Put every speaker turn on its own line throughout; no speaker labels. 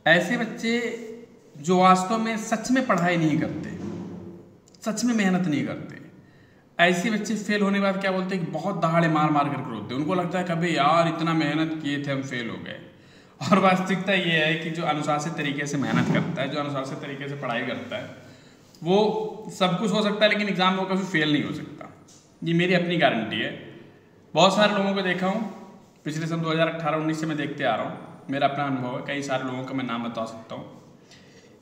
ऐसे बच्चे जो वास्तव में सच में पढ़ाई नहीं करते, सच में मेहनत नहीं करते, ऐसे बच्चे फेल होने के बाद क्या बोलते हैं कि बहुत दहाड़े मार मार करके रोते हैं। उनको लगता है कभी यार इतना मेहनत किए थे हम फेल हो गए। और वास्तविकता ये है कि जो अनुशासित तरीके से मेहनत करता है, जो अनुशासित तरीके से पढ़ाई करता है, वो सब कुछ हो सकता है लेकिन एग्जाम में वो कभी फेल नहीं हो सकता। ये मेरी अपनी गारंटी है। बहुत सारे लोगों को देखा हूँ, पिछले सन 2018-19 से मैं देखते आ रहा हूँ, मेरा अपना अनुभव है। कई सारे लोगों का मैं नाम बता सकता हूँ।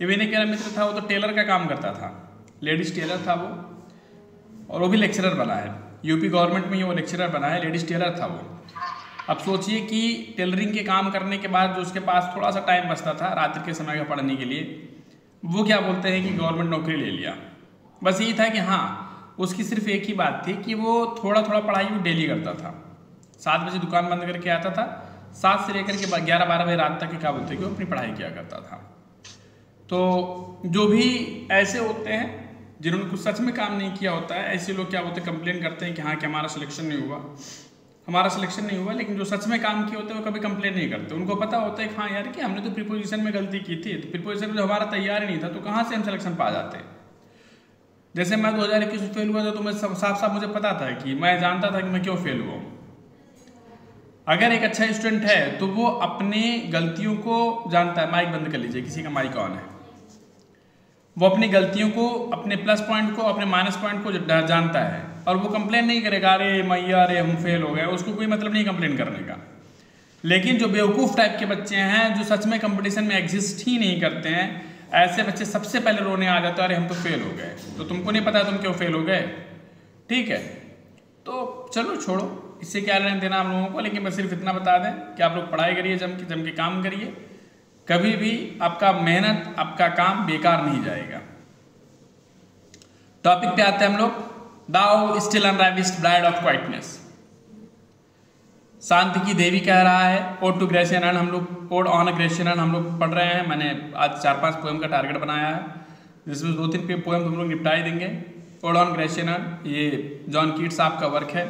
ये मेरे मेरा मित्र था, वो तो टेलर का काम करता था, लेडीज टेलर था वो, और वो भी लेक्चरर बना है। यूपी गवर्नमेंट में ही वो लेक्चरर बना है, लेडीज टेलर था वो। अब सोचिए कि टेलरिंग के काम करने के बाद जो उसके पास थोड़ा सा टाइम बचता था रात्रि के समय का पढ़ने के लिए, वो क्या बोलते हैं कि गवर्नमेंट नौकरी ले लिया। बस यही था कि हाँ, उसकी सिर्फ एक ही बात थी कि वो थोड़ा थोड़ा पढ़ाई वो डेली करता था। 7 बजे दुकान बंद करके आता था, 7 से लेकर के 11-12 बजे रात तक क्या बोलते हैं कि वो अपनी पढ़ाई किया करता था। तो जो भी ऐसे होते हैं जिन्होंने कुछ सच में काम नहीं किया होता है, ऐसे लोग क्या होते हैं कंप्लेन करते हैं कि हाँ कि हमारा सिलेक्शन नहीं हुआ, लेकिन जो सच में काम किए होते हैं वो कभी कंप्लेन नहीं करते। उनको पता होता है कि हाँ यार कि हमने तो प्रीपोजिशन में गलती की थी, तो प्रीपोजिशन में जो हमारा तैयार ही नहीं था तो कहाँ से हम सिलेक्शन पा जाते। जैसे मैं 2021 में फेल हुआ था तो मैं साफ साफ मुझे पता था कि मैं जानता था कि मैं क्यों फेल हुआ। अगर एक अच्छा स्टूडेंट है तो वो अपने गलतियों को जानता है। माइक बंद कर लीजिए, किसी का माइक ऑन है। वो अपनी गलतियों को, अपने प्लस पॉइंट को, अपने माइनस पॉइंट को जानता है और वो कंप्लेन नहीं करेगा अरे मैया अरे हम फेल हो गए। उसको कोई मतलब नहीं कंप्लेन करने का। लेकिन जो बेवकूफ़ टाइप के बच्चे हैं जो सच में कंपटीशन में एग्जिस्ट ही नहीं करते हैं, ऐसे बच्चे सबसे पहले रोने आ जाते हैं अरे हम तो फेल हो गए। तो तुमको नहीं पता तुम क्यों फेल हो गए, ठीक है। तो चलो छोड़ो, इससे क्या लेना देना हम लोगों को। लेकिन मैं सिर्फ इतना बता दें कि आप लोग पढ़ाई करिए, जम के काम करिए। कभी भी आपका मेहनत, आपका काम बेकार नहीं जाएगा। टॉपिक पे आते हैं हम लोग। दाउ स्टिल अनराविस्ड ब्राइड ऑफ क्वाइटनेस। शांति की देवी कह रहा है। ओड टू ग्रेशियन हम लोग, ओड ऑन ग्रेशियन हम लोग पढ़ रहे हैं। मैंने आज 4-5 पोएम का टारगेट बनाया है, जिसमें 2-3 पोएम हम लोग निपटा ही देंगे। ओड ऑन ग्रेशियन ये जॉन कीट्स साहब का वर्क है,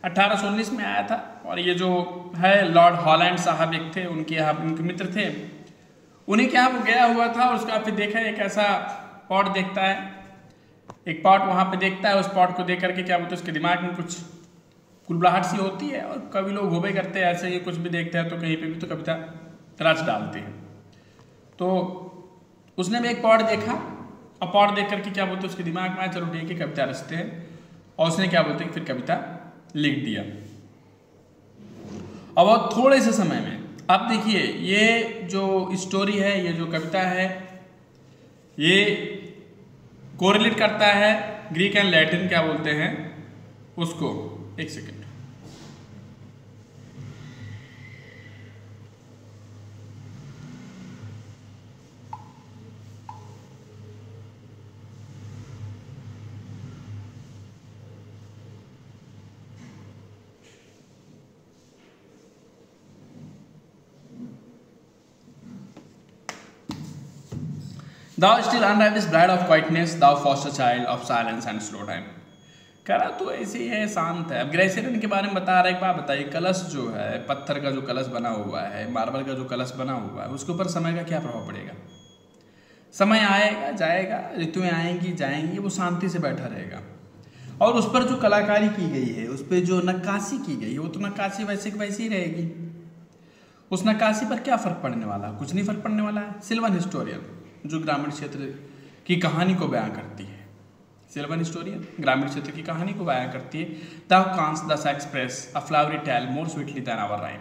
1819 में आया था। और ये जो है लॉर्ड हॉलैंड साहब एक थे, उनके मित्र थे, उन्हीं के यहाँ वो गया हुआ था। और उसका फिर देखा एक ऐसा पॉट देखता है, एक पॉट वहाँ पे देखता है। उस पॉट को देख करके क्या बोलते हैं उसके दिमाग में कुछ कुलबुलाहट सी होती है। और कभी लोग होबे करते हैं ऐसे ही, कुछ भी देखते हैं तो कहीं पे भी तो कविता रच डालते हैं। तो उसने भी एक पॉट देखा और पॉट देख करके क्या बोलते हैं उसके दिमाग में आया चलो ठीक है कविता रचते हैं। और उसने क्या बोलते हैं फिर कविता लिख दिया। अब बहुत थोड़े से समय में, अब देखिए ये जो स्टोरी है, ये जो कविता है, ये कोरिलेट करता है ग्रीक एंड लैटिन क्या बोलते हैं उसको। एक second, Thou still unravishing bride of quietness, thou foster child of silence and slow time। कह रहा तो ऐसे ही है, शांत है। अब ग्रेशियन के बारे में बता रहा है। एक बात बताइए, कलश जो है, पत्थर का जो कलश बना हुआ है, मार्बल का जो कलश बना हुआ है, उसके ऊपर समय का क्या प्रभाव पड़ेगा। समय आएगा जाएगा, ऋतुएं आएंगी जाएंगी, वो शांति से बैठा रहेगा। और उस पर जो कलाकारी की गई है, उस पर जो नक्काशी की गई है, वो तो नक्काशी वैसे की वैसी ही रहेगी। उस नक्काशी पर क्या फ़र्क पड़ने वाला, कुछ नहीं फ़र्क पड़ने वाला है। सिल्वन हिस्टोरियन जो ग्रामीण क्षेत्र की कहानी को बयां करती है, सिल्वन हिस्टोरियन ग्रामीण क्षेत्र की कहानी को बयां करती है। Thou canst thus express a flowery tale more sweetly than our rhyme.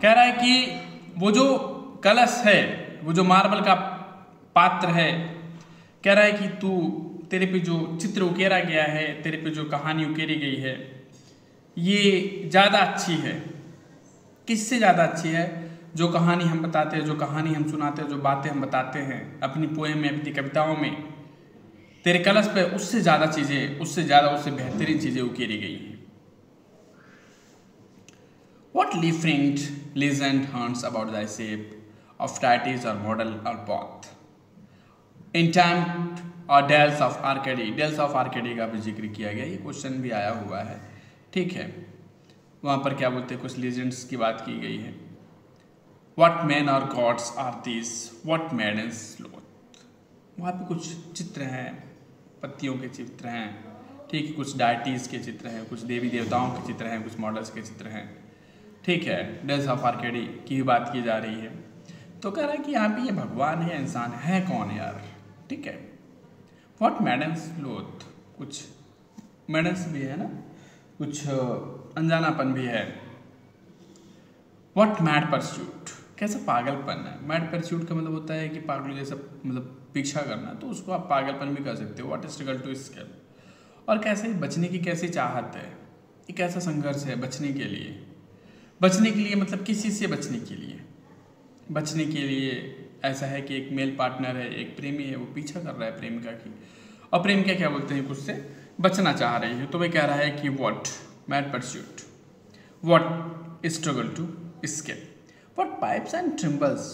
कह रहा है कि वो जो कलश है, वो जो मार्बल का पात्र है, कह रहा है कि तेरे पे जो चित्र उकेरा गया है, तेरे पे जो कहानी उकेरी गई है, ये ज़्यादा अच्छी है। किससे ज़्यादा अच्छी है? जो कहानी हम बताते हैं, जो कहानी हम सुनाते हैं, जो बातें हम बताते हैं अपनी पोएम में, अपनी कविताओं में, तेरे कलश पे उससे ज़्यादा चीज़ें, उससे बेहतरीन चीज़ें उकेरी गई हैं। What different legend haunts about thy shape of deities or model or path? In time or Dells of Arcady, Dells of Arcady का भी जिक्र किया गया, ये क्वेश्चन भी आया हुआ है, ठीक है। वहाँ पर क्या बोलते हैं कुछ लीजेंड्स की बात की गई है। व्हाट मैन और गॉड्स आर दिस, व्हाट मैडन्स लोथ। वहाँ पे कुछ चित्र हैं, पत्तियों के चित्र हैं, ठीक है, कुछ डायटीज़ के चित्र हैं, कुछ देवी देवताओं के चित्र हैं, कुछ मॉडल्स के चित्र हैं, ठीक है, डेल्स ऑफ आर्केडी की भी बात की जा रही है। तो कह रहा है कि यहाँ पे ये भगवान है, इंसान है कौन यार, ठीक है। व्हाट मैडन्स लोथ, कुछ मैडन्स भी है ना, कुछ अनजानापन भी है। व्हाट मैड परस्यूट, कैसा पागलपन है। मैड परस्यूट का मतलब होता है कि पागल जैसा मतलब पीछा करना, तो उसको आप पागलपन भी कर सकते हो। व्हाट स्ट्रगल टू एस्केप, और कैसे बचने की कैसी चाहत है, एक ऐसा संघर्ष है बचने के लिए। बचने के लिए मतलब किस चीज़ से बचने के लिए? बचने के लिए ऐसा है कि एक मेल पार्टनर है, एक प्रेमी है, वो पीछा कर रहा है प्रेमिका की, और प्रेमिका क्या बोलते हैं, कुछ से बचना चाह रही है। तो वह कह रहा है कि what mad pursuit, what struggle to escape, what pipes and timbrels,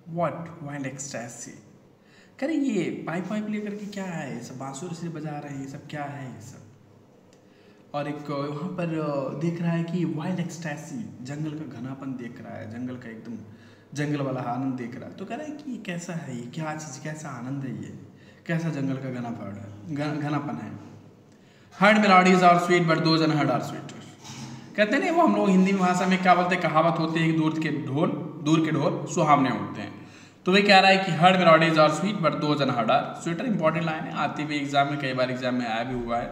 what wild ecstasy. कह रहे ये पाइप वाइप लेकर के क्या है, ये सब बांसुरी से बजा रहे हैं, ये सब क्या है ये सब। और एक वहाँ पर देख रहा है कि वाइल्ड एक्सटेसी, जंगल का घनापन देख रहा है, जंगल का एकदम जंगल वाला आनंद देख रहा है। तो कह रहा है कि ये कैसा है, ये क्या चीज़, कैसा आनंद है, ये कैसा जंगल का घनापन है। Heard melodies are sweet but those unheard are sweeter. कहते हैं नहीं, वो हम लोग हिंदी भाषा में क्या बोलते हैं, कहावत होती है कि दूर के ढोल सुहावने होते हैं। तो वे कह रहा है कि heard melodies are sweet but those unheard are sweeter. Important line है, आती हुई एग्जाम में, कई बार एग्जाम में आया भी हुआ है।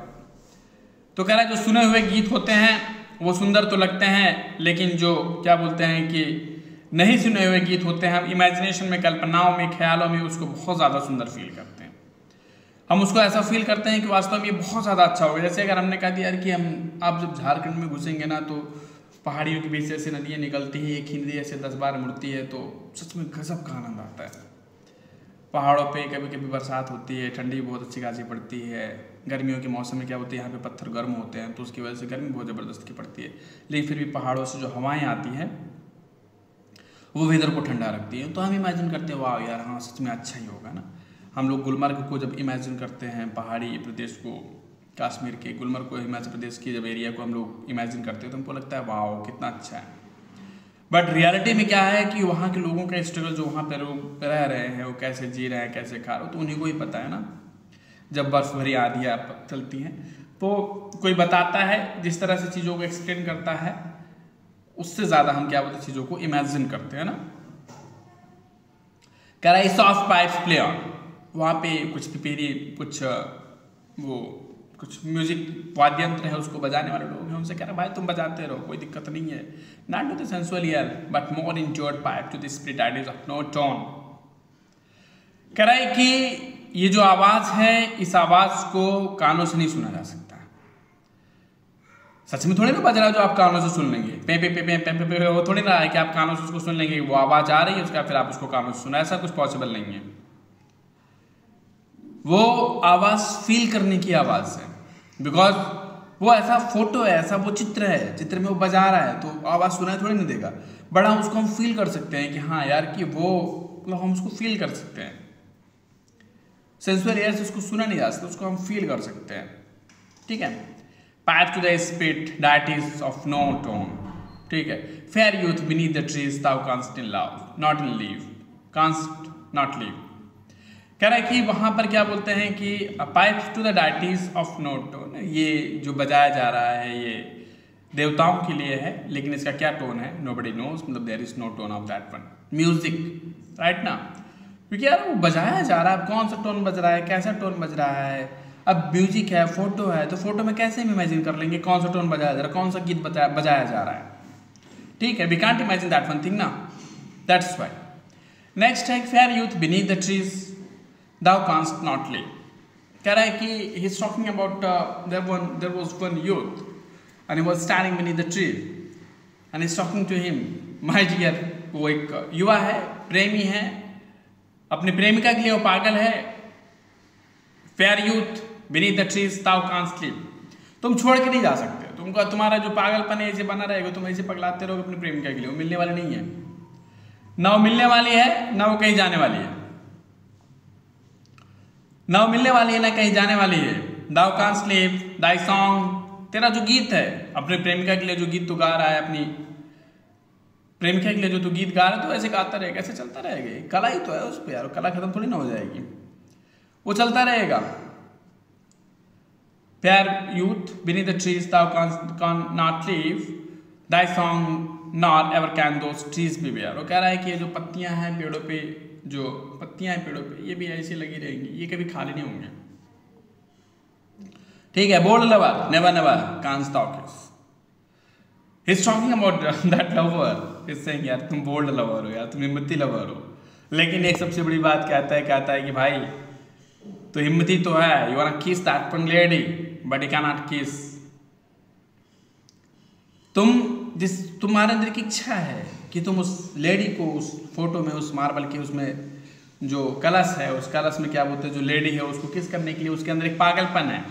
तो कह रहा है जो सुने हुए गीत होते हैं वो सुंदर तो लगते हैं, लेकिन जो क्या बोलते हैं कि नहीं सुने हुए गीत होते हैं, हम इमेजिनेशन में, कल्पनाओं में, ख्यालों में उसको बहुत ज़्यादा सुंदर फील करते हैं। हम उसको ऐसा फील करते हैं कि वास्तव में ये बहुत ज़्यादा अच्छा होगा। जैसे अगर हमने कहा दिया यार कि आप जब झारखंड में घुसेंगे ना, तो पहाड़ियों के बीच से ऐसे नदियाँ निकलती हैं, एक ही नदी ऐसे 10 बार मुड़ती है, तो सच में गजब का आनंद आता है। पहाड़ों पे कभी कभी बरसात होती है, ठंडी बहुत अच्छी खासी पड़ती है। गर्मियों के मौसम में क्या होती है, यहाँ पे पत्थर गर्म होते हैं, तो उसकी वजह से गर्मी बहुत ज़बरदस्त की पड़ती है, लेकिन फिर भी पहाड़ों से जो हवाएं आती हैं वो वेदर को ठंडा रखती है। तो हम इमेजिन करते हैं वाह यार, हाँ सच में अच्छा ही होगा ना। हम लोग गुलमर्ग को जब इमेजिन करते हैं, पहाड़ी प्रदेश को, कश्मीर के गुलमर्ग को, हिमाचल प्रदेश की जब एरिया को हम लोग इमेजिन करते हैं, तो हमको लगता है वाह कितना अच्छा है। बट रियलिटी में क्या है कि वहाँ के लोगों का स्ट्रगल, जो वहाँ पर लोग रह रहे हैं, वो कैसे जी रहे हैं, कैसे खा रहे हो, तो उन्हीं को ही पता है ना। जब बर्फ भरी आंधियाँ चलती हैं, तो कोई बताता है, जिस तरह से चीज़ों को एक्सप्लेन करता है, उससे ज़्यादा हम क्या बोलते हैं, चीज़ों को इमेजिन करते हैं ना। कह रहा है सॉफ्ट पाइप्स प्ले ऑन, वहाँ पे कुछ पिपीरी, कुछ म्यूजिक वाद्यंत्र है, उसको बजाने वाले लोग हैं, उनसे कह रहा है भाई तुम बजाते रहो, कोई दिक्कत नहीं है। Not to the sensual ear but more endeared pipe to the spirit of no tone. कह रहा है कि ये जो आवाज़ है, इस आवाज़ को कानों से नहीं सुना जा सकता। सच में थोड़ी ना बज रहा है जो आप कानों से सुन लेंगे, पे पे पे पे पे पे पे, वो थोड़ी ना है कि आप कानों से उसको सुन लेंगे, वो आवाज़ आ रही है उसका, फिर आप उसको कानों से सुना, ऐसा कुछ पॉसिबल नहीं है। वो आवाज़ फील करने की आवाज़ है, बिकॉज वो ऐसा फोटो है, ऐसा वो चित्र है, चित्र में वो बजा रहा है, तो आवाज़ सुनाई थोड़ी नहीं देगा, बड़ा उसको हम फील कर सकते हैं कि हाँ यार कि वो, मतलब हम उसको फील कर सकते हैं। सेंसुअल एयर से उसको सुना नहीं जा सकता, उसको हम फील कर सकते हैं, ठीक है। Pipe to the spirit that is of no tone, ठीक है। Fair youth beneath the trees thou canst in love not in leave, canst not leave. कह रहा है कि वहाँ पर क्या बोलते हैं कि pipes to the deities of no tone, ये जो बजाया जा रहा है ये देवताओं के लिए है, लेकिन इसका क्या टोन है नोबडी नोज, मतलब there is no tone of that one music, right ना। क्योंकि यार वो बजाया जा रहा है, कौन सा टोन बज रहा है, कैसा टोन बज रहा है। अब म्यूजिक है, फोटो है, तो फोटो में कैसे हम इमेजिन कर लेंगे कौन सा टोन बजाया जा रहा है, कौन सा गीत बजाया जा रहा है, ठीक है। We can't imagine that one thing ना, दैट्स व्हाई। नेक्स्ट है fair youth beneath the trees thou canst not live। कह रहा है कि he is talking about there was one youth and he was standing beneath the tree and he is talking to him, my dear। वो एक युवा है, प्रेमी है, अपने प्रेमिका के लिए वो पागल है। fair youth beneath the trees thou canst live, तुम छोड़ के नहीं जा सकते, तुमको तुम्हारा जो पागलपन है ऐसे बना रहेगा, तुम ऐसे पगलाते रहोगे अपनी प्रेमिका के लिए, वो मिलने वाली नहीं है, ना वो मिलने वाली है, ना वो कहीं जाने वाली है, ना वो मिलने वाली है ना कहीं जाने वाली है। दाउ कांस्ट लिव दाई सॉन्ग, तेरा जो गीत है अपने प्रेमिका के लिए, जो गीत तू गा रहा है अपनी प्रेमिका के लिए जो तू गीत गा रहा है तो ऐसे गाता रहेगा, ऐसे चलता रहेगा। कला ही तो है उस पर यार, कला खत्म थोड़ी ना हो जाएगी, वो चलता रहेगा। प्यार youth beneath the trees thou cannot live, thy song nor ever can those trees be bare। वो कह रहा है कि ये जो पत्तियां हैं पेड़ों पे, जो पत्तियां हैं पेड़ों पे, ये भी ऐसी लगी रहेंगी, ये कभी खाली नहीं होंगे। ठीक है, bold lover never never can't stop us। He's talking about that lover, he's saying यार तुम बोल्ड लवर हो यार, तुम हिम्मती लवर हो। लेकिन एक सबसे बड़ी बात कहता है कि भाई तो हिम्मती तो है, you wanna kiss that one lady but you cannot kiss। तुम्हारे अंदर की इच्छा है कि तुम उस लेडी को, उस फोटो में, उस मार्बल के उसमें जो कलश है, उस कलश में क्या बोलते हैं, जो लेडी है उसको किस करने के लिए उसके अंदर एक पागलपन है,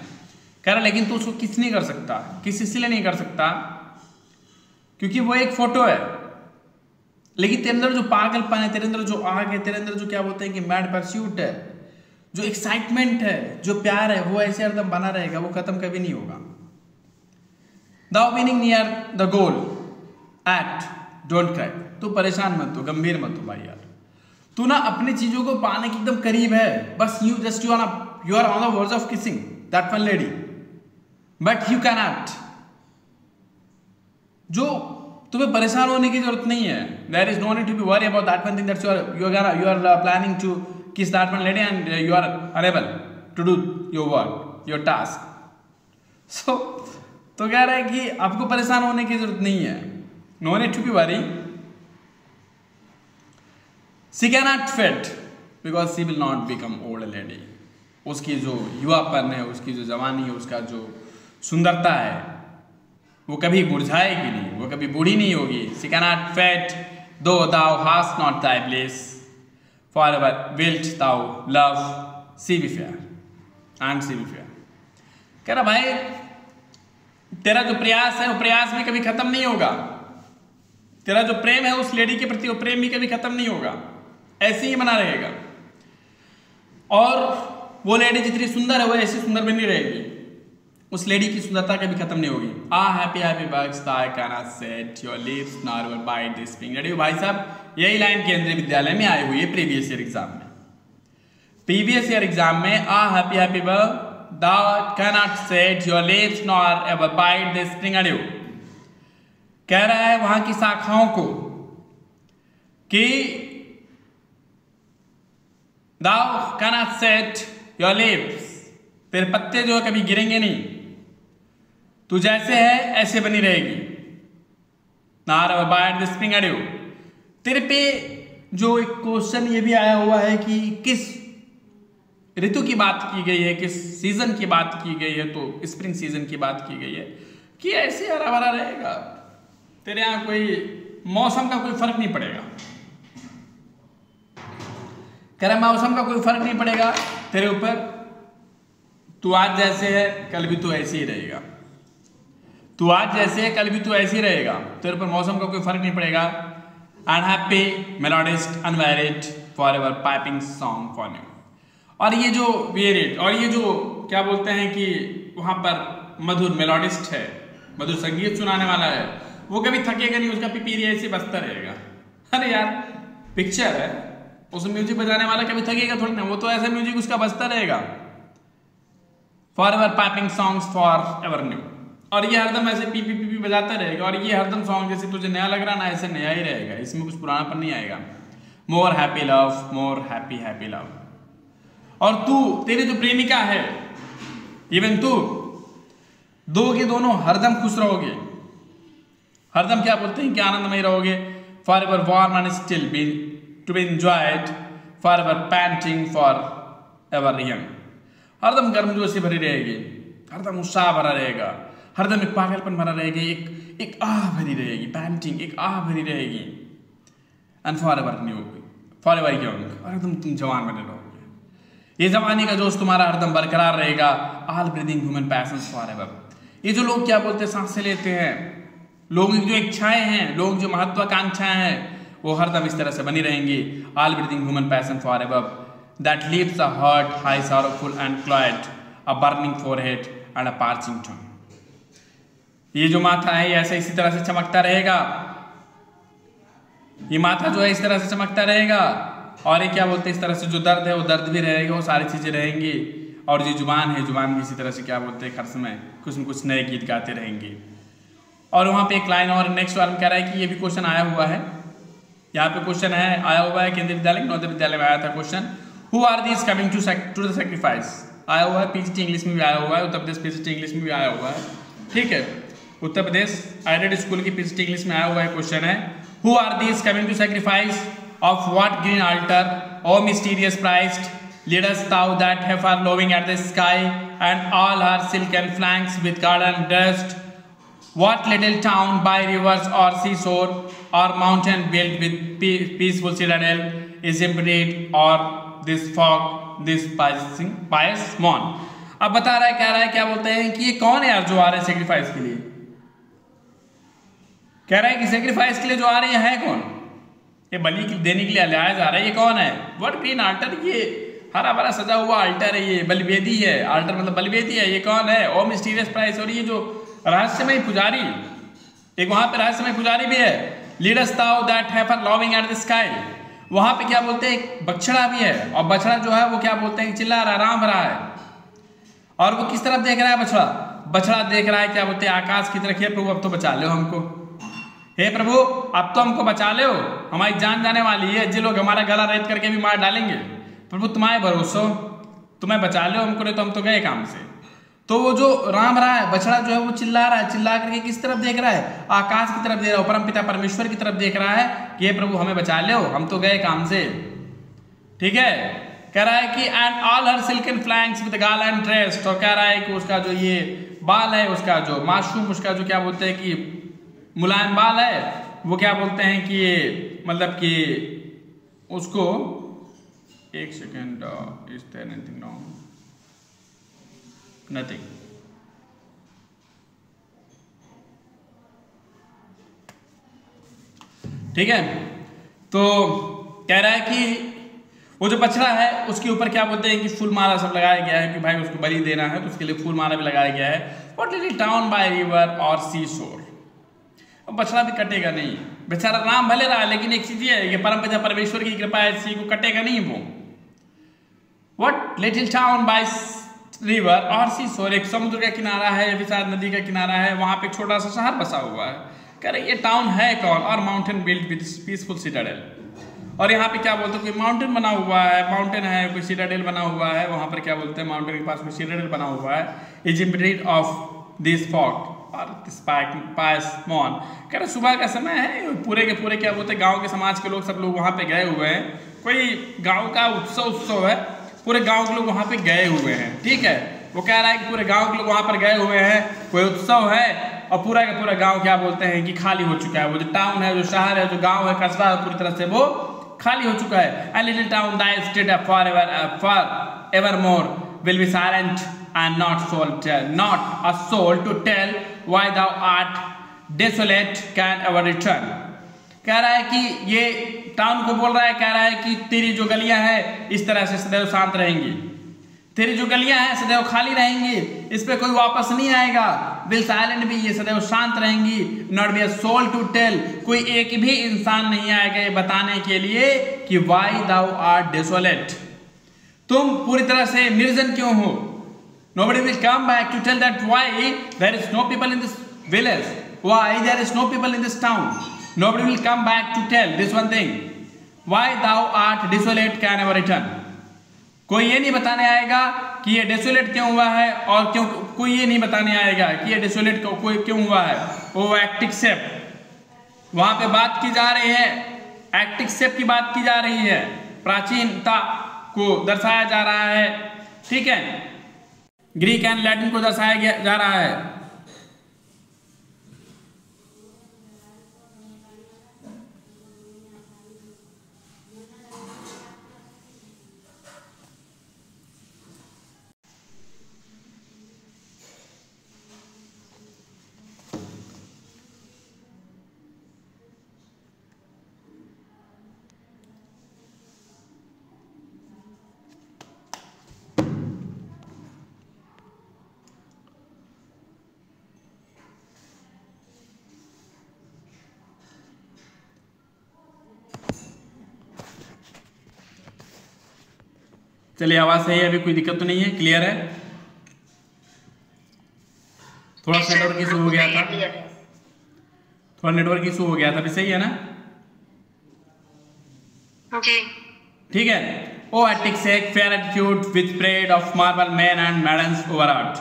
कह रहा लेकिन तू उसको किस नहीं कर सकता। किस इसलिए नहीं कर सकता क्योंकि वो एक फोटो है। लेकिन तेरे अंदर जो पागलपन है, तेरे अंदर जो आग है, तेरे अंदर जो क्या बोलते हैं कि मैड परस्यूट है, जो एक्साइटमेंट है, जो प्यार है, वो ऐसे हरदम बना रहेगा, वो खत्म कभी नहीं होगा। Thou winning near the goal, act, don't cry। तू परेशान मत हो, गंभीर मत हो भाई यार। तू ना अपनी चीजों को पाने के एकदम करीब है, बस you are on the verge of kissing that one lady, but you cannot। जो तुम्हें परेशान होने की जरूरत नहीं है। There is no need to be worry about that one thing that you are planning to kiss that one lady and you are unable to do your work, your task। So तो कह रहा है कि आपको परेशान होने की जरूरत नहीं है। No need to be worry। She cannot fade because she will not become old lady। उसकी जो युवापन है, उसकी जो जवानी है, उसका जो सुंदरता है, वो कभी मुरझाएगी नहीं, वो कभी बूढ़ी नहीं होगी। She cannot fade though thou hast not thy bliss, forever wilt thou love she be fair and she be fair। कह रहा भाई तेरा जो प्रयास है वो प्रयास भी कभी खत्म नहीं होगा, तेरा जो प्रेम है उस लेडी के प्रति वो प्रेम भी कभी खत्म नहीं होगा, ऐसे ही बना रहेगा। और वो लेडी जितनी सुंदर है वो ऐसी सुंदर बनी रहेगी, उस लेडी की सुंदरता कभी खत्म नहीं होगी। Happy birds I cannot set your lips nor bite the spring। भाई साहब यही लाइन केंद्रीय विद्यालय में आई हुई है प्रीवियस ईयर एग्जाम में। प्रीवियस ईयर एग्जाम में happy bird thou cannot set your lips nor ever bite the spring। कह रहा है वहां की शाखाओं को कि thou cannot set your lips, तेरे पत्ते जो है कभी गिरेंगे नहीं, तू जैसे है ऐसे बनी रहेगी। nor ever bite the spring। तेरे पे जो एक क्वेश्चन ये भी आया हुआ है कि किस ऋतु की बात की गई है, किस सीजन की बात की गई है, तो स्प्रिंग सीजन की बात की गई है कि ऐसे हरा भरा रहेगा, तेरे यहां कोई मौसम का कोई फर्क नहीं पड़ेगा। कह रहा मौसम का कोई फर्क नहीं पड़ेगा तेरे ऊपर, तू आज जैसे है कल भी तू ऐसे ही रहेगा, तू आज जैसे है कल भी तू ऐसे ही रहेगा, तेरे ऊपर मौसम का कोई फर्क नहीं पड़ेगा। Unhappy melodist unwearied forever piping song for you. और ये जो वेरिड और ये जो क्या बोलते हैं कि वहां पर मधुर मेलोडिस्ट है, मधुर संगीत सुनाने वाला है, वो कभी थकेगा नहीं, उसका पिपीरी ऐसे बजता रहेगा। अरे यार पिक्चर है, उस म्यूजिक बजाने वाला कभी थकेगा थोड़ी ना, वो तो ऐसा म्यूजिक उसका बजता रहेगा। Forever piping songs for ever new. और ये हरदम ऐसे पी पी पी पी बजाता रहेगा, और ये हरदम सॉन्ग जैसे तुझे नया लग रहा ना ऐसे नया ही रहेगा, इसमें कुछ पुरानापन नहीं आएगा। More happy love, more happy happy love. और तू, तेरी जो प्रेमिका है, इवन तू, दो के दोनों हरदम खुश रहोगे, हरदम क्या बोलते हैं कि आनंदमय रहोगे। For ever warm and still be to be enjoyed, for ever panting for ever young. हरदम गर्मजोशी भरी रहेगी, हरदम उत्साह भरा रहेगा, हरदम एक पागलपन भरा रहेगी, एक आह भरी रहेगी, पैंटिंग एक आह भरी रहेगी। And for ever new, for ever young, हरदम तुम जवान बने रहोगे, ये जवानी का जोश तुम्हारा हरदम बरकरार रहेगा। All breathing human patience forever. ये जो लोग क्या बोलते हैं सांसें लेते हैं, लोगों की जो इच्छाएं हैं, लोग जो महत्वाकांक्षाएं हैं, वो हरदम इस तरह से बनी रहेंगी। All breathing human passion forever that leaves a heart high sorrowful and cloyed, a burning forehead and a parching tongue. ये जो माथा है ये ऐसे इसी तरह से चमकता रहेगा, ये माथा जो है इस तरह से चमकता रहेगा, और ये क्या बोलते हैं, इस तरह से जो दर्द है वो दर्द भी रहेगा, वो सारी चीज़ें रहेंगी। और जो जुबान है, जुबान भी इसी तरह से क्या बोलते हैं, खर्च में कुछ न कुछ नए गीत गाते रहेंगे। और वहाँ पे एक लाइन और नेक्स्ट वाला में कह रहा है कि ये भी क्वेश्चन आया हुआ है, यहाँ पे क्वेश्चन है आया हुआ है केंद्रीय विद्यालय नवोदय विद्यालय में आया था question, who are these coming to the sacrifice, आया हुआ है। पीजीटी इंग्लिश में भी आया हुआ है, उत्तर प्रदेश पीजीटी इंग्लिश में भी आया हुआ है, ठीक है। उत्तर प्रदेश एडेड स्कूल की पीजीटी इंग्लिश में आया हुआ है क्वेश्चन है, who are these coming to sacrifice of what green altar, O mysterious Christ, leadest thou that heifer loving at the sky, and all her silken flanks with garden dust, what little town by rivers or seashore or mountain built with peaceful citadel is embedded or this fog, this pious moon। अब बता रहा है, कह रहा है, क्या बोलते हैं कि ये कौन है यार जो आ रहे हैं सेक्रीफाइस के लिए, कह रहा है कि सेक्रीफाइस के लिए जो आ रहे हैं है कौन, ये बलि देने के लिए लाया जा रहा है, ये कौन है। व्हाट ग्रीन altar, ये हरा भरा सजा हुआ अल्टर है, ये बलिवेदी है, अल्टर मतलब बलिवेदी है, ये कौन है। ओ मिस्टीरियस प्राइस, और ये जो रहस्यमय पुजारी, एक वहां पे रहस्यमय पुजारी भी है। लीडस्ट दाउ that heifer loving at the sky, वहां पे क्या बोलते हैं एक बछड़ा भी है, और बछड़ा जो है वो क्या बोलते हैं चिल्ला रहा, राम रहा है, और वो किस तरफ देख रहा है बछड़ा, बछड़ा देख रहा है क्या बोलते हैं आकाश की तरफ, हे प्रभु अब तो बचा लो हमको, हे प्रभु अब तो हमको बचा लो, हमारी जान जाने वाली है, जो लोग हमारा गला रेत करके भी मार डालेंगे, प्रभु तुम्हारे भरोसे, तुम्हें बचा लो हमको, नहीं तो हम तो गए काम से। तो वो जो राम रहा है, बछड़ा जो है वो चिल्ला रहा है, चिल्ला करके किस तरफ देख रहा है, आकाश की तरफ देख रहा है, परमपिता परमेश्वर की तरफ देख रहा है कि हे प्रभु हमें बचा लो, हम तो गए काम से, ठीक है। कह रहा है कि and all her silken flanks with garland dressed, और कह रहा है कि उसका जो ये बाल है, उसका जो मासूम, उसका जो क्या बोलते हैं कि मुलायम बाल है, वो क्या बोलते हैं कि ये मतलब कि उसको, एक second, is there anything wrong, nothing, ठीक है। तो कह रहा है कि वो जो बछड़ा है उसके ऊपर क्या बोलते हैं कि फूल माला सब लगाया गया है, कि भाई उसको बलि देना है तो उसके लिए फूल माला भी लगाया गया है। What little town by river और सी शोर, बछड़ा भी कटेगा नहीं, बेचारा राम भले रहा, लेकिन एक चीज ये है कि परमपिता परमेश्वर की कृपा ऐसी को कटेगा नहीं वो। What little town by river और सी शोर, एक समुद्र का किनारा है या फिर शायद नदी का किनारा है, वहां पे एक छोटा सा शहर बसा हुआ है। कह रहे ये टाउन है कौन, और mountain built with peaceful Citadel, और यहाँ पे क्या बोलते हैं कोई माउंटेन बना हुआ है, माउंटेन है, कोई सिटाडेल बना हुआ है, वहां पर क्या बोलते हैं माउंटेन के पास कोई सिटाडेल बना हुआ है, is embedded of this fog और पायस मॉन। कह रहे सुबह का समय है, पूरे के पूरे क्या बोलते हैं गांव के समाज के लोग सब लोग वहां पे गए हुए हैं, कोई गांव का उत्सव है, पूरे गांव के लोग वहां पे गए हुए हैं, ठीक है। वो कह रहा है कि पूरे गांव के लोग वहां पर गए हुए हैं, कोई उत्सव है, और पूरा का पूरा गांव क्या बोलते हैं कि खाली हो चुका है, वो जो टाउन है, जो शहर है, जो गांव है, कस्बा है, पूरी तरह से वो खाली हो चुका है। A little town thy state forevermore will be silent and not a soul to tell why thou art desolate can ever return। कह रहा है कि ये टाउन को बोल रहा है, कह रहा है कि तेरी जो गलियां हैं इस तरह से सदैव शांत रहेंगी, तेरी जो गलियां हैं सदैव खाली रहेंगी, इस पे कोई वापस नहीं आएगा, विल साइलेंट भी, ये सदैव शांत रहेंगी, not be a soul to tell, कोई एक भी इंसान नहीं आएगा ये बताने के लिए कि वाई दाउ आर डेसोलेट, तुम पूरी तरह से निर्जन क्यों हो। Nobody will come back to tell that why there is no people in this village, why there is no people in this town, nobody will come back to tell this one thing, why thou art desolate can ever return. कोई ये नहीं बताने आएगा कि ये desolate क्यों हुआ है, और क्यों कोई ये नहीं बताने आएगा कि ये डेसोलेट कोई क्यों हुआ है। वो एक्टिक सेप वहां पे बात की जा रही है, एक्टिक सेप की बात की जा रही है, प्राचीनता को दर्शाया जा रहा है, ठीक है, ग्रीक एंड लैटिन को दर्शाया जा रहा है। चलिए आवाज़ सही है, अभी कोई दिक्कत तो नहीं है, क्लियर है? थोड़ा सा नेटवर्क इशू हो गया था, थोड़ा नेटवर्क इशू हो गया था, अभी सही है ना? ठीक है। ओ एथिक्स एक fair attitude with brede of marble men and maidens overwrought.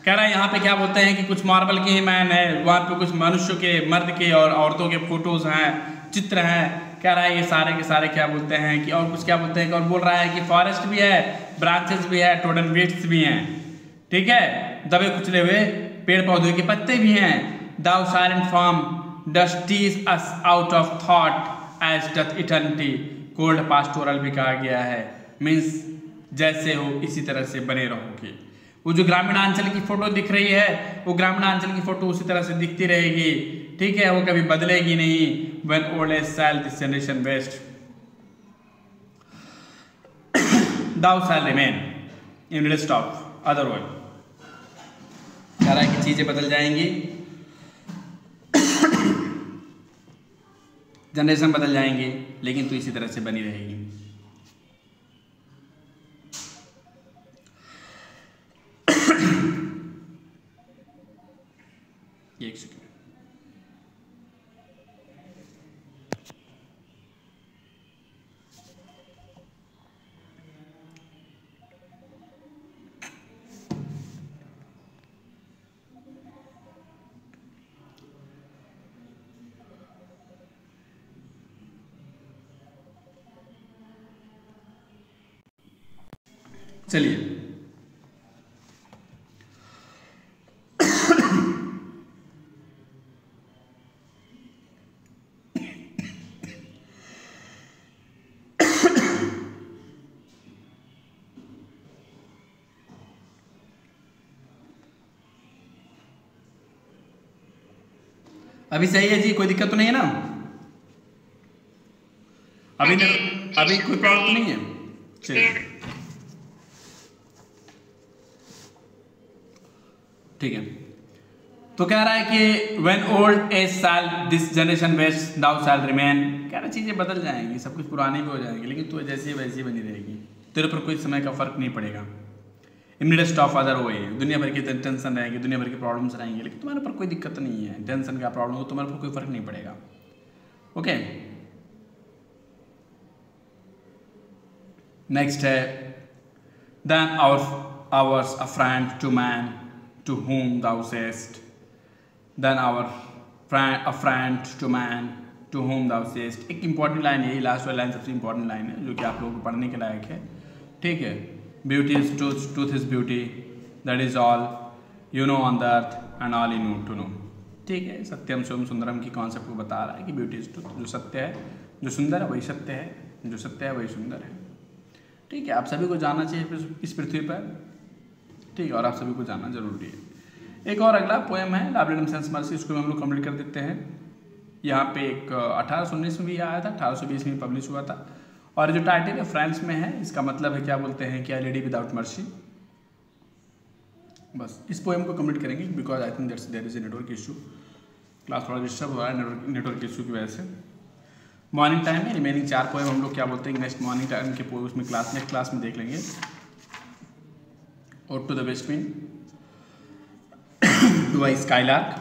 कह रहा है यहाँ पे क्या बोलते हैं कि कुछ मार्बल के ही मैन है, वहाँ पे कुछ मनुष्यों के, मर्द के और औरतों के फोटोज हैं, चित्र हैं। कह रहा है ये सारे के सारे क्या बोलते हैं कि, और कुछ क्या बोलते हैं कि, और बोल रहा है कि फॉरेस्ट भी है, ब्रांचेस भी है, टोडन वीड्स भी हैं, ठीक है, दबे कुचले हुए पेड़ पौधों के पत्ते भी हैं। Thou silent form dost tease us out of thought as doth eternity. Cold pastoral भी कहा गया है, मीन्स जैसे हो इसी तरह से बने रहोगे। वो जो ग्रामीणांचल की फोटो दिख रही है, वो ग्रामीणांचल की फोटो उसी तरह से दिखती रहेगी, ठीक है, वो कभी बदलेगी नहीं। When old age shall this generation waste, thou shall remain in midst of other world। कह रहा है कि चीजें बदल जाएंगी, जनरेशन बदल जाएंगे, लेकिन तू इसी तरह से बनी रहेगी। एक सेकंड, चलिए अभी सही है जी, कोई दिक्कत तो नहीं है ना? अभी कोई प्रॉब्लम तो नहीं है? चलिए ठीक है। तो कह रहा है कि when old age shall this generation waste, thou shall remain। कह रहा है चीजें बदल जाएंगी, सब कुछ पुरानी भी हो जाएंगी, लेकिन तू जैसी वैसी बनी रहेगी, तेरे पर कोई समय का फर्क नहीं पड़ेगा। इमिडिएट ऑफ अदर वे, दुनिया भर की टेंशन रहेगी, दुनिया भर की प्रॉब्लम्स रहेंगी, लेकिन तुम्हारे पर कोई दिक्कत नहीं है। टेंशन का प्रॉब्लम हो, तुम्हारे पर कोई फर्क नहीं पड़ेगा। ओके, नेक्स्ट है then ours a friend to man to whom thou sayest, then our friend a friend to man to whom thou sayest। एक इंपॉर्टेंट लाइन है, लास्ट वाली लाइन सबसे इंपॉर्टेंट लाइन है, जो कि आप लोगों को पढ़ने के लायक है, ठीक है। Beauty is truth is beauty, that is all you know on the earth and all you know to know, ठीक है। सत्यम शिवम सुंदरम की कॉन्सेप्ट को बता रहा है कि ब्यूटी इज ट्रूथ, जो सत्य है, जो सुंदर है वही सत्य है, जो सत्य है वही सुंदर है, ठीक है। आप सभी को जानना चाहिए इस पृथ्वी पर, ठीक है, और आप सभी को जानना जरूरी है। एक और अगला पोएम है लाबरेटम सेंस मर्सी, इसको हम लोग कंप्लीट कर देते हैं। यहाँ पे एक 1819 में भी आया था, 1820 में पब्लिश हुआ था, और जो टाइटल है फ्रेंच में है, इसका मतलब है क्या बोलते हैं कि लेडी विदाउट मर्सी। बस इस पोएम को कंप्लीट करेंगे, because I think that's there is a network issue, class थोड़ा डिस्टर्ब हो रहा है नेटवर्क इशू की वजह से। मॉर्निंग टाइम में रिमेनिंग 4 पोएम हम लोग क्या बोलते हैं नेक्स्ट मॉर्निंग टाइम के उसमें नेक्स्ट क्लास में देख लेंगे। और to the west wind, to a skylark,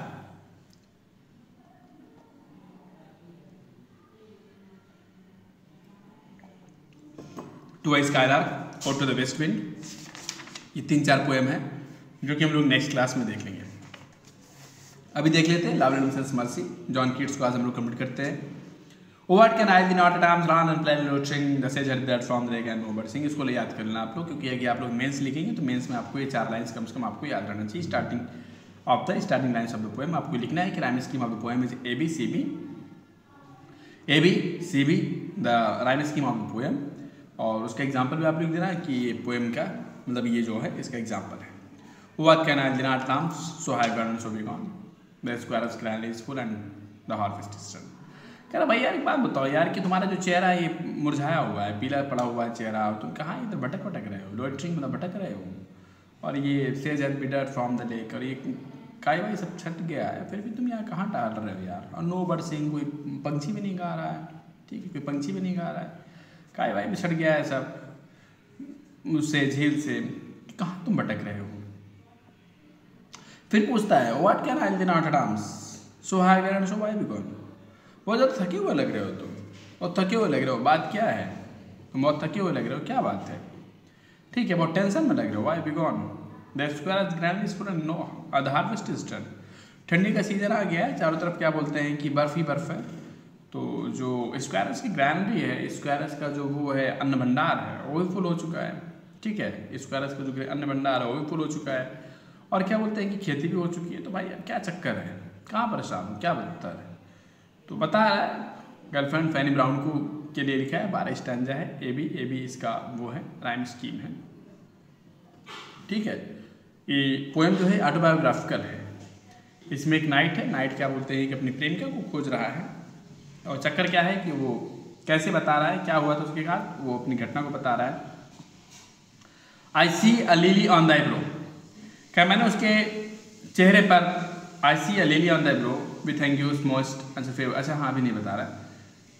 to a skylark और टू द वेस्ट विंड, ये 3-4 पोएम है जो कि हम लोग नेक्स्ट क्लास में देख लेंगे। अभी देख लेते हैं लाबरेटम सेंस मर्सी, जॉन कीट्स को आज हम लोग कंप्लीट करते हैं। What can I be not at arms run and play loitering, the sage had that from the and over sing। इसको ले याद कर लेना आप लोग, क्योंकि अगर आप लोग मेंस लिखेंगे तो मेंस में आपको ये 4 लाइन्स कम से कम आपको याद रहना चाहिए। Starting lines of the poem आपको लिखना है कि rhyme scheme of the poem is A B C B the rhyme scheme of the poem, और उसका एग्जाम्पल भी आप लिख देना कि ये पोएम का मतलब ये जो है इसका एग्जाम्पल है। What can I not lamps so high garden so be gone, the square is grand is full and the harvest is done। कह रहा भाई यार एक बात बताओ यार कि तुम्हारा जो चेहरा है ये मुरझाया हुआ है, पीला पड़ा हुआ है चेहरा, और तुम कहाँ इधर भटक रहे हो, लोइटरिंग मतलब भटक रहे हो, और ये सेज had been from the lake, और ये काय भाई सब छट गया है, फिर भी तुम यहाँ कहाँ टहल रहे हो यार, और नो बर्ड सिंग, कोई पंछी भी नहीं गा रहा है, ठीक है, कोई पंछी भी नहीं गा रहा है, काय भाई बिछड़ गया है सब, उससे झील से कि कहाँ तुम भटक रहे हो। फिर पूछता है what can ail thee knight at arms so haggard and so Y be gone. बहुत ज़्यादा थके हुए लग रहे हो तुम, और थके हुए लग रहे हो, बात क्या है, तुम बहुत थके हुए लग रहे हो, क्या बात है। ठीक है, बहुत टेंशन में लग रहे हो, why B gone. The square grand is for no the harvest is done. ठंडी का सीजन आ गया है, चारों तरफ क्या बोलते हैं कि बर्फ ही बर्फ है। तो जो स्क्वायरस की ग्रैंडरी है, स्क्वायरस का जो वो है अन्न भंडार है, वो भी फुल हो चुका है। ठीक है, स्क्वायरस का जो अन्न भंडार है वो भी फुल हो चुका है, और क्या बोलते हैं कि खेती भी हो चुकी है। तो भाई क्या चक्कर है, कहाँ परेशान हो, क्या बता है। तो बता रहा है गर्लफ्रेंड फैनी ब्राउन को के लिए लिखा है, 12 स्टैंजा है, ए बी इसका वो है राइम स्कीम है। ठीक है, ये पोएम जो है ऑटोबायोग्राफिकल है। इसमें एक नाइट है, नाइट क्या बोलते हैं कि अपनी प्रेमिका को खोज रहा है, और चक्कर क्या है कि वो कैसे बता रहा है, क्या हुआ था उसके बाद, वो अपनी घटना को बता रहा है। I see a lily on the eyebrow, क्या मैंने उसके चेहरे पर I see a lily on the eyebrow with anguish moist अच्छा फेवर। अच्छा हाँ, अभी नहीं बता रहा है,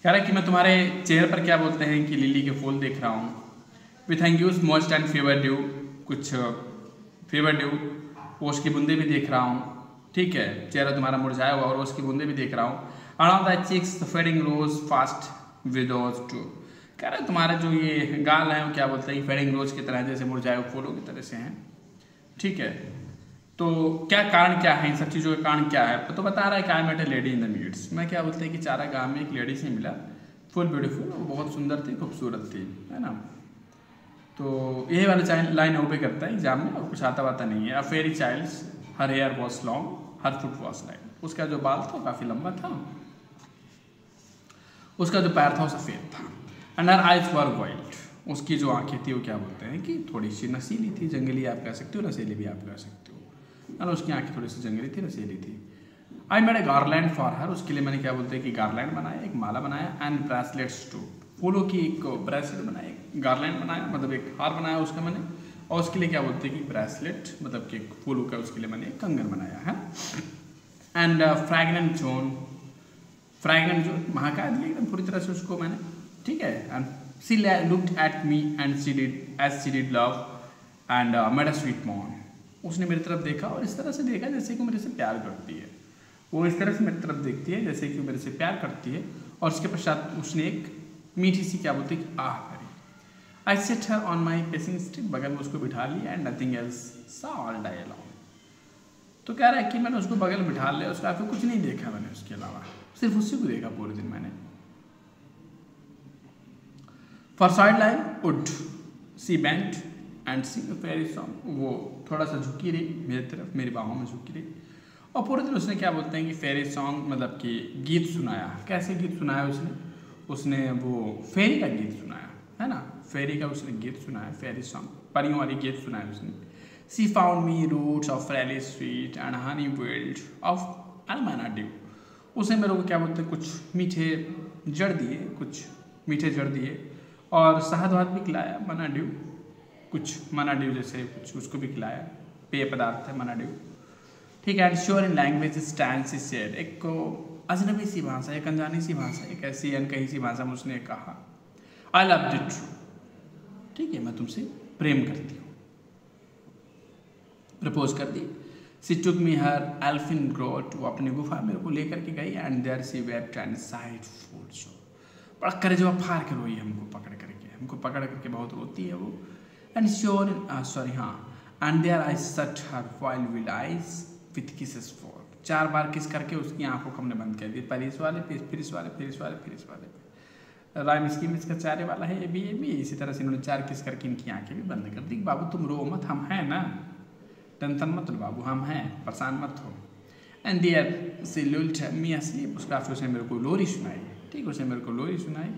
कह रहा है कि मैं तुम्हारे चेहरे पर क्या बोलते हैं कि लिली के फूल देख रहा हूँ, with anguish moist and fever dew, कुछ फेवर ड्यू ओस की बूंदे भी देख रहा हूँ। ठीक है, चेहरा तुम्हारा मुरझाया हुआ और ओस की बूंदे भी देख रहा हूँ। Around the cheeks the fading rose fast विदोज टू, कह रहे तुम्हारे जो ये गाल हैं वो क्या बोलते हैं फेडिंग रोज की तरह, जैसे मुरझाए हुए फूलों की तरह से हैं। ठीक है, तो क्या कारण क्या है, इन सब चीज़ों का कारण क्या है। तो बता रहा है कि I met a lady in the meads, मैं क्या बोलते हैं कि चारा गाँव में एक लेडी से मिला, फुल ब्यूटीफुल, बहुत सुंदर थी, खूबसूरत थी, है ना। तो यही वाला लाइन वो भी करता है एग्जाम में, और कुछ आता वाता नहीं है। A fairy child's her hair was long her foot was light, उसका जो बाल था काफ़ी लंबा था, उसका जो पैर था वो सफ़ेद था। And her eyes were white, उसकी जो आंखें थी वो क्या बोलते हैं कि थोड़ी सी नसीली थी, जंगली आप कह सकते हो, नसीली भी आप कह सकते हो, है ना। उसकी आंखें थोड़ी सी जंगली थी, नसीली थी। I made a garland for her, उसके लिए मैंने क्या बोलते हैं कि गार्लैंड बनाया, एक माला बनाया। एंड ब्रेसलेट्स टू, फूलों की एक ब्रेसलेट बनाया, एक गार्लैंड बनाया, मतलब एक हार बनाया उसका मैंने, और उसके लिए क्या बोलते हैं कि ब्रेसलेट मतलब कि फूलों का, उसके लिए मैंने एक कंगन बनाया है। एंड फ्रैगनेंट जोन, फ्रैगनेंट जोन महका दिया एकदम पूरी तरह से उसको मैंने। ठीक है, and she looked at me and she did as she did love and made a sweet मॉर्न, उसने मेरी तरफ देखा और इस तरह से देखा जैसे कि मेरे से प्यार करती है, वो इस तरह से मेरी तरफ देखती है जैसे कि मेरे से प्यार करती है, और उसके पश्चात उसने एक मीठी सी क्या बोलते हैं कि आह करी। I set her on my pacing steed, बगल में उसको बिठा लिया, and nothing else saw all day along. तो कह रहा है कि मैंने उसको बगल में बिठा लिया, उसका फिर कुछ नहीं देखा मैंने, उसके अलावा सिर्फ उसी को देखा पूरे दिन मैंने। For side line would she bend and sing fairy song, वो थोड़ा सा झुकी रही मेरी तरफ, मेरी बाहों में झुकी रही, और पूरे दिन उसने क्या बोलते हैं कि फेरी सॉन्ग मतलब कि गीत सुनाया। कैसे गीत सुनाया उसने वो फेरी का गीत सुनाया, है ना, फेरी का उसने गीत सुनाया, फेरी सॉन्ग, परियों वाली गीत सुनाया उसने। She found me roots of फ्रेली sweet and honey wild of manna dew, उसने मेरे को क्या बोलते हैं कुछ मीठे जड़ दिए, कुछ मीठे जड़ दिए, और शहद वहद भी खिलाया, मना ड्यू, कुछ मना ड्यू जैसे कुछ उसको भी खिलाया, पेय पदार्थ है मना ड्यू। ठीक है, and sure in language stands is said, एक अजनबी सी भाषा, एक अनजानी सी भाषा, एक ऐसी अनकही सी भाषा में उसने कहा आई लव इट ट्रू, ठीक है मैं तुमसे प्रेम करती हूँ, प्रपोज कर दी। सी टुक मी हर एल्फिन ग्रोट, वो अपनी गुफा मेरे को लेकर के गई, and there she wept and sighed full sore, बड़ा करेजवा फाड़ के रोई हमको पकड़ करके बहुत रोती है वो। एंड श्योर सॉरी हाँ, and there I shut her wild wild eyes with kisses four, 4 बार किस करके उसकी आंखों को हमने बंद कर दी, पहले इस वाले फिर इस वाले फिर इस वाले फिर इस वाले। राइम स्कीम इसका 4 वाला है, ये भी इसी तरह से इन्होंने 4 किस करके इनकी आंखें भी बंद कर दी। बाबू तुम रो मत, हम हैं ना, टेंशन मत लो बाबू, हम हैं, परेशान मत हो। And there she lulled me asleep, उसका फिर उसने मेरे को लोरी सुनाई, ठीक उसने मेरे को लोरी सुनाई,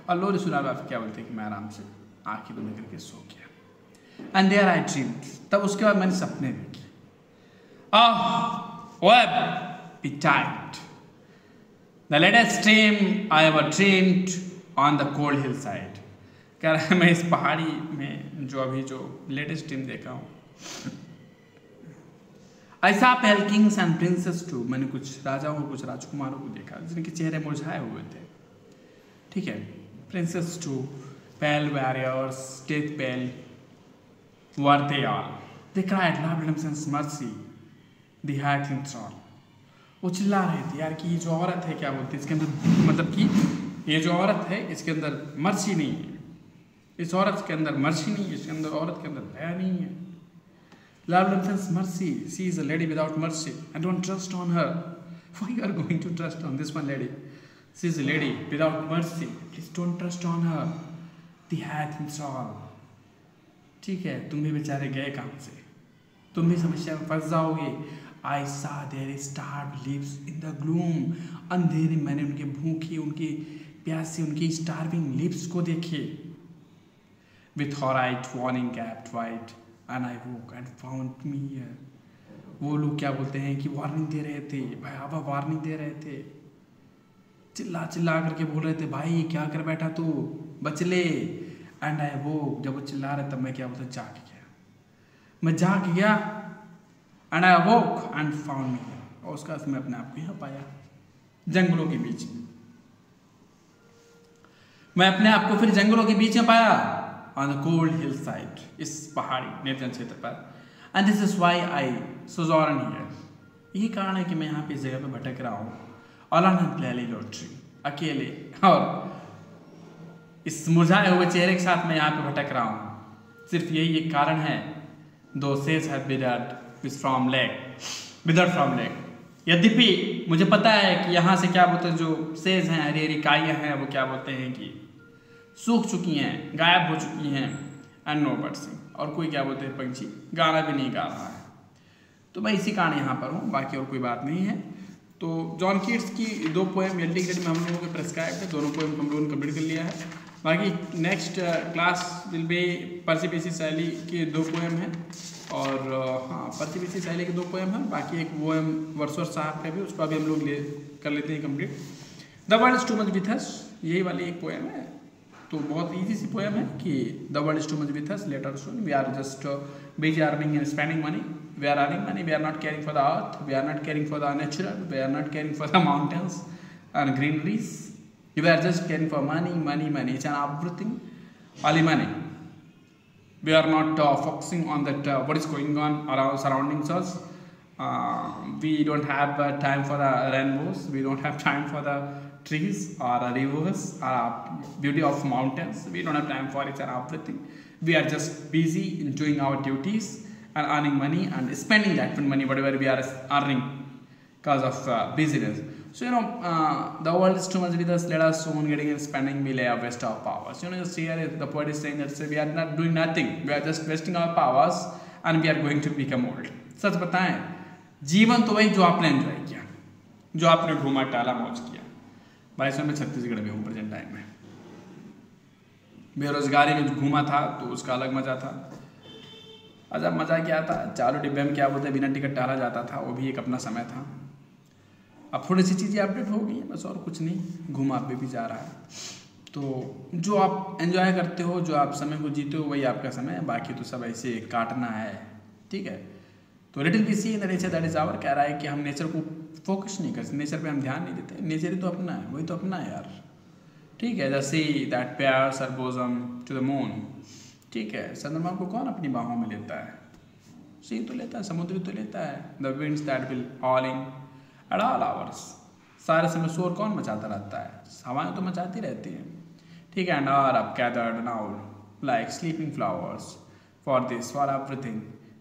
और लोरी सुना फिर क्या बोलते हैं कि मैं आराम से आँखें बंद करके सो गया। एंड देयर आई ड्रीम्ड, तब उसके बाद मैंने सपने देखे, web betide, the latest dream I ever dreamed on the cold hillside, कह रहा है मैं इस पहाड़ी में जो अभी जो लेटेस्ट ड्रीम देखा हूँ। I saw pale kings and princes too, मैंने कुछ राजाओं और कुछ राजकुमारों को देखा जिनके चेहरे मुरझाए हुए थे, ठीक है। Princes too, pale warriors, death pale, were they all. They cried, love, redemption, mercy, the heart in thrall. वो चिल्ला रहे थे यार कि ये जो औरत है क्या बोलते हैं इसके अंदर, मतलब कि ये जो औरत है इसके अंदर मर्सी नहीं है, इस औरत के अंदर मर्सी नहीं है, इसके अंदर औरत के अंदर दया नहीं है. Love, redemption, mercy. She is a lady without mercy. I don't trust on her. Why you are going to trust on this one lady? She is a lady without mercy. Please don't trust on her. The hath in all. ठीक है, तुम भी बेचारे गए काम से, तुम भी समस्या में फंस जाओगे. I saw their starved lips in the gloom. अंधेरे मैंने उनके भूखे, उनके प्यासे, उनके starving lips को देखे. With horrid warning capped white, and I woke and found me here. वो लोग क्या बोलते हैं कि वार्निंग दे रहे थे, भयावह वार्निंग दे रहे थे, चिल्ला चिल्ला करके बोल रहे थे, भाई क्या कर बैठा तू, बच ले. एंड आई वो, जब वो चिल्ला रहे तब मैं क्या बोलता, जाग गया, मैं जाग गया. And I woke and found me, और उसका मैं अपने आप को यहाँ पाया जंगलों के बीच में. मैं अपने आप को फिर जंगलों के बीच में पाया, on the cold hill side, इस पहाड़ी निर्जन क्षेत्र पर. And this is why I sojourn here. यही कारण है कि मैं यहाँ पे इस जगह पे भटक रहा हूँ, ऑन प्लेली लॉटरी, अकेले, और इस मुरझाए हुए चेहरे के साथ मैं यहाँ पे भटक रहा हूँ. सिर्फ यही एक कारण है. दो says have withered from leg, withered from leg. यद्यपि मुझे पता है कि यहाँ से क्या बोलते हैं, जो सेज हैं, हरी हरी काइयाँ हैं, वो क्या बोलते हैं कि सूख चुकी हैं, गायब हो चुकी हैं. एंड नो बर्ड्स, और कोई क्या बोलते हैं पंछी गाना भी नहीं गा रहा है. तो मैं इसी कारण यहाँ पर हूँ, बाकी और कोई बात नहीं है. तो जॉन कीट्स की दो पोएम एल डी ग्रेड में हम लोगों के प्रेस्क्राइब है, दोनों पोएम हम लोगों ने कम्प्लीट कर लिया है. बाकी नेक्स्ट क्लास विल बी पर्सी पैसी सैली के दो पोएम हैं, और हाँ पर्सी पैसी सैली के दो पोएम हैं. बाकी एक पोएम वर्सवर्थ साहब का भी, उसको अभी हम लोग कर लेते हैं complete. The world is too much with अस, यही वाली एक पोएम है. तो बहुत ईजी सी पोएम है कि the world is too much with us, late us soon, we are just busy earning and spending money. We are earning money, we are not caring for the earth, we are not caring for the natural, we are not caring for the mountains and greeneries. We are just caring for money, money, money, each and everything, only money. We are not focusing on that what is going on around surroundings us. We don't have time for the rainbows, we don't have time for the trees or rivers or beauty of mountains. We don't have time for each and everything. We are just busy in doing our duties and earning money and spending that money whatever we are earning because of busyness. So the world is too much with us, let us soon getting and spending we lay a waste of powers. Just here the poet is saying that we are not doing nothing, we are just wasting our powers and we are going to become old. सच बताएं, जीवन तो वही जो आपने enjoy किया, जो आपने घूमा टाला मौज किया. भाई इसमें मैं छत्तीसगढ़ में हूँ प्रेजेंट टाइम में. बेरोजगारी में घूमा था तो उसका अलग मजा था. अच्छा मज़ा क्या था, चालू डिब्बे में क्या बोलते हैं बिना टिकट टाला जाता था, वो भी एक अपना समय था. अब थोड़ी सी चीज़ें अपडेट हो गई हैं बस, और कुछ नहीं, घूमा पे भी जा रहा है. तो जो आप एंजॉय करते हो, जो आप समय को जीते हो, वही आपका समय है, बाकी तो सब ऐसे काटना है. ठीक है. तो little we see in the nature that is our, कह रहा है कि हम नेचर को फोकस नहीं करते, नेचर पे हम ध्यान नहीं देते. नेचर ही तो अपना है, वही तो अपना है यार. ठीक है. The sea that bares her bosom to the moon. ठीक है. चंद्रमा को कौन अपनी बाहों में लेता है, सी तो लेता है, समुद्र तो लेता है. The winds that will हॉलिंग at all hours, सारे समय शोर कौन मचाता रहता है, हवाएं तो मचाती रहती हैं. ठीक है. And are up gathered now like sleeping flowers, for this for everything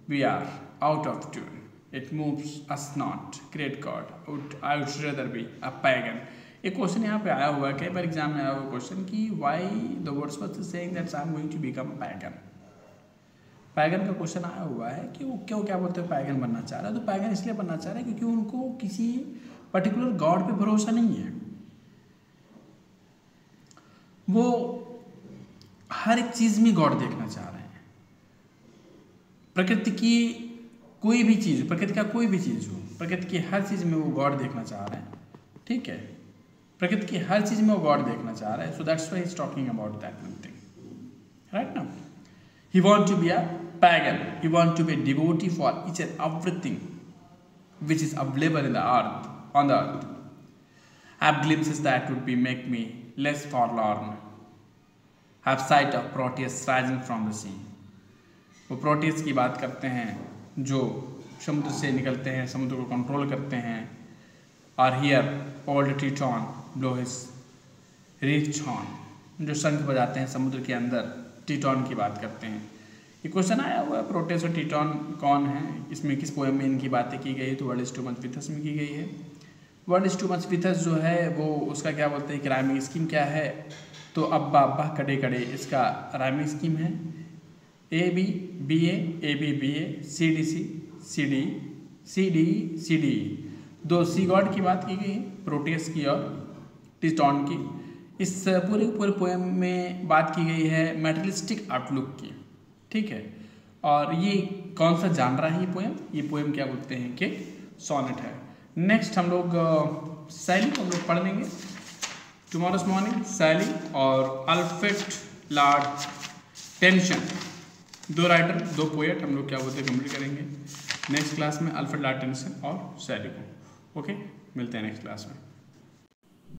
we are out of tune, it moves us not, great God I would rather be a pagan. एक क्वेश्चन यहाँ पे आया हुआ है, कई बार एग्जाम में आया हुआ क्वेश्चन कि why the Wordsworth is saying that I am going to become a pagan. Pagan का क्वेश्चन आया हुआ है कि वो क्यों क्या बोलते हैं पैगन बनना चाह रहा है. तो पैगन इसलिए बनना चाह रहा है क्योंकि उनको किसी पर्टिकुलर गॉड पे भरोसा नहीं है. वो हर एक चीज में गॉड देखना चाह रहे हैं. प्रकृति की कोई भी चीज, प्रकृति का कोई भी चीज हो, प्रकृति की हर चीज में वो गॉड देखना चाह रहे हैं. ठीक है. प्रकृति की हर चीज में वो गॉड देखना चाह रहा है. So that's why he is talking about that one thing, right now. He want to be a pagan, he want to be a devotee for each and everything which is available in the earth, on the earth. Have glimpses that would be make me less forlorn, have sight of Proteus rising from the sea. वो Proteus की बात करते हैं जो समुद्र से निकलते हैं, समुद्र को कंट्रोल करते हैं। Or hear old Triton blow his wreathed horn, जो शंख बजाते हैं समुद्र के अंदर, टीटॉन की बात करते हैं। ये क्वेश्चन आया हुआ है प्रोटेस और टीटॉन कौन है, इसमें किस पोएम में इनकी बातें की गई है, तो world is too much with अस में की गई है। World is too much with अस जो है वो उसका क्या बोलते हैं कि राइमिंग स्कीम क्या है, तो अब्बा अब्बा कड़े कड़े इसका राइमिंग स्कीम है। A B B A B B A C D C C D C D C D, दो सी गॉड की बात की गई है, प्रोटेस की और टीटॉन की। इस पूरे पोएम में बात की गई है मेटलिस्टिक आउटलुक की, ठीक है। और ये कौन सा जानरा है ये पोएम क्या बोलते हैं कि सोनेट है। नेक्स्ट हम लोग शैली को हम लोग पढ़ लेंगे टुमारोज मॉर्निंग। शैली और अल्फ्रेड लॉर्ड टेनिसन, दो राइटर दो पोएट हम लोग क्या बोलते हैं कंप्लीट करेंगे नेक्स्ट क्लास में, अल्फ्रेड लॉर्ड टेनिसन और शैली को। ओके, मिलते हैं नेक्स्ट क्लास में।